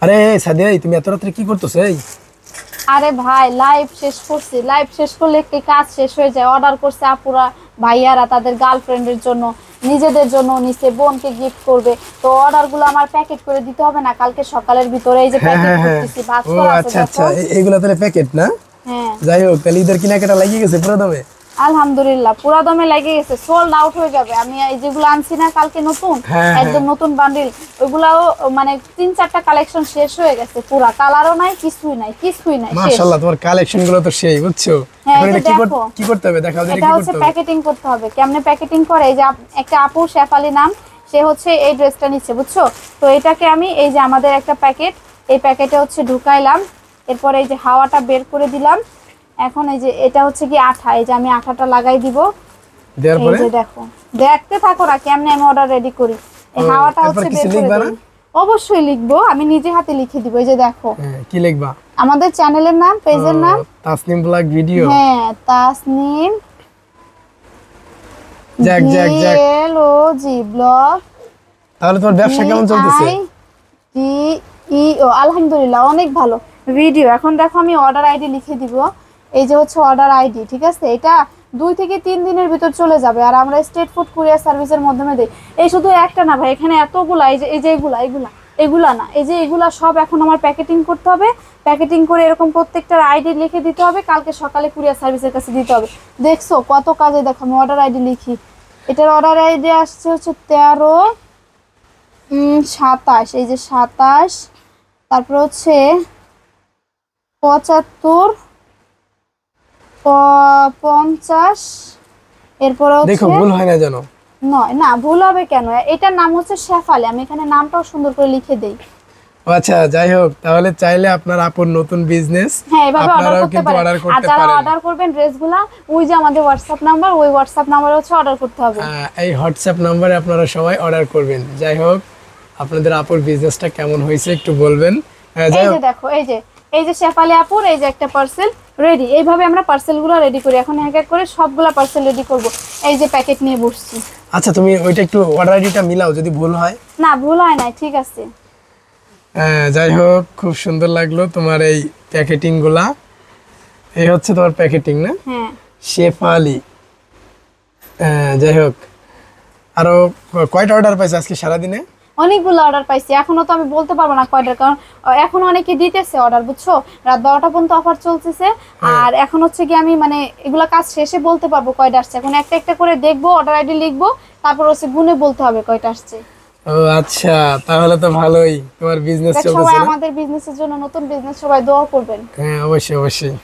আরে সাদিয়া, তুমি এত রাত্রে কি করতেছ? আরে ভাই, লাইভ শেষ করছি। লাইভ শেষ করলে কি কাজ শেষ হয়ে যায়? অর্ডার করছে আপুরা ভাইয়ারা তাদের গার্লফ্রেন্ডের জন্য, নিজেদের জন্য নিচে, বোনকে গিফট করবে। তো অর্ডারগুলো আমার প্যাকেট করে দিতে হবে না কালকে সকালের ভিতরে? এই যে প্যাকেট করতেছি, ভাঁজ ও করা আছে আচ্ছা আচ্ছা, দেখো। এইগুলা তাহলে প্যাকেট না? হ্যাঁ, যাই হোক, তাহলে ঈদের কেনাকাটা লাগিয়ে গেছে পুরো দমে। আলহামদুলিল্লাহ পুরা দমে লেগে গেছে, সোল্ড আউট হয়ে যাবে। আমি এই যেগুলো আনছি না কালকে নতুন, একদম নতুন বান্ডিল, ওইগুলাও মানে 3-4টা কালেকশন শেষ হয়ে গেছে। পুরা কালারও নাই, কিছুই নাই, কিছুই নাই, শেষ। মাশাআল্লাহ, তোমার কালেকশন গুলো তো সেই, বুঝছো? এখন এটা কি করতে হবে দেখাও, এটা হচ্ছে প্যাকেটিং করতে হবে। কেমনে প্যাকেটিং করে? এই যে একটা আপু শেফালি নাম, সে হচ্ছে এই ড্রেসটা নিচ্ছে, বুঝছো? তো এটাকে আমি এই যে আমাদের একটা প্যাকেট, এই প্যাকেটে হচ্ছে ঢুকাইলাম, এরপর এই যে হাওয়াটা বের করে দিলাম। এখন এই যে এটা হচ্ছে কি আঠা, এই যে আমি আঠাটা লাগাই দিব। এই যে দেখো, দেখতে থাকো না কেমনে আমি অর্ডার রেডি করি। এই হাওয়াটা হচ্ছে বের করে দিই। অবশ্যই লিখবো, আমি নিজে হাতে লিখে দিব। এই যে দেখো, কি লিখবা? আমাদের চ্যানেলের নাম, পেজের নাম তাসনিম ব্লগ ভিডিও। হ্যাঁ, তাসনিম জি ব্লগ। তাহলে তোমার ব্যবসা কেমন চলতেছে? আলহামদুলিল্লাহ অনেক ভালো ভিডিও। এখন দেখো আমি অর্ডার আইডি লিখে দিব। এই যে হচ্ছে অর্ডার আইডি, ঠিক আছে? এটা 2 থেকে 3 দিনের ভিতর চলে যাবে। আর আমরা স্টেট ফুড কুরিয়ার সার্ভিসের মাধ্যমে দেই। এই শুধু একটা না ভাই, এখানে এতগুলা, এই যে এগুলা না, এই যে এগুলা সব এখন আমার প্যাকেটিং করতে হবে। প্যাকেটিং করে এরকম প্রত্যেকটার আইডি লিখে দিতে হবে, কালকে সকালে কুরিয়ার সার্ভিসের কাছে দিতে হবে। দেখছো কত কাজে? দেখো আমি অর্ডার আইডি লিখি। এটার অর্ডার আইডি আসছে হচ্ছে 13-27, এই যে 27, তারপর হচ্ছে 75-50, এরপরে হচ্ছে দেখো ভুল হয় না যেন। নয় না, ভুল হবে কেন? এটার নাম হচ্ছে শেফালি। আমি এখানে নামটাও সুন্দর করে লিখে দেই। আচ্ছা, যাই হোক, তাহলে চাইলে আপনার আপুর নতুন বিজনেস, হ্যাঁ, এভাবে অর্ডার আপনারাও করতে কিন্তু অর্ডার পারেন। আর করতে যারা পারেন। অর্ডার করবেন ড্রেসগুলা, ওই যে আমাদের হোয়াটসঅ্যাপ নাম্বার, ওই হোয়াটসঅ্যাপ নাম্বারে হচ্ছে অর্ডার করতে হবে। এই হোয়াটসঅ্যাপ নম্বরে আপনারা সবাই অর্ডার করবেন। যাই হোক, আপনাদের আপুর বিজনেসটা কেমন হয়েছে একটু বলবেন। এই যে দেখো, এই যে শেফালি আপুর এই যে একটা পার্সেল রেডি। এইভাবে আমরা পার্সেলগুলো রেডি করি। এখন এক এক করে সবগুলা পার্সেল রেডি করব। এই যে প্যাকেট নিয়ে বসছি। আচ্ছা, তুমি ওইটা একটু অর্ডার আইডিটা মিলাও যদি ভুল হয়। না, ভুল হয় না, ঠিক আছে। যাই হোক, খুব সুন্দর লাগলো তোমার এই প্যাকেটিং গুলা। এই হচ্ছে তোমার প্যাকেটিং না? হ্যাঁ, শেফালি। যাই হোক, আরো কয়টা অর্ডার পাইছো আজকে সারাদিনে? অনেকগুলো অর্ডার পাইছি। এখনো তো আমি বলতে পারবো না কয়টার, কারণ এখন অনেকে দিতেছে অর্ডার, বুঝছো? রাত 12টা পর্যন্ত অফার চলতেছে। আর এখন হচ্ছে কি আমি মানে এগুলা কাজ শেষে বলতে পারবো কয়টা আসছে। এখন একটা একটা করে দেখবো, অর্ডার আইডি লিখবো, তারপর হচ্ছে গুনে বলতে হবে কয়টা আসছে। ও আচ্ছা, তাহলে তো ভালোই তোমার বিজনেস চলতেছে। সবাই আমাদের বিজনেসের জন্য, নতুন বিজনেস, সবাই দোয়া করবেন। হ্যাঁ, অবশ্যই অবশ্যই।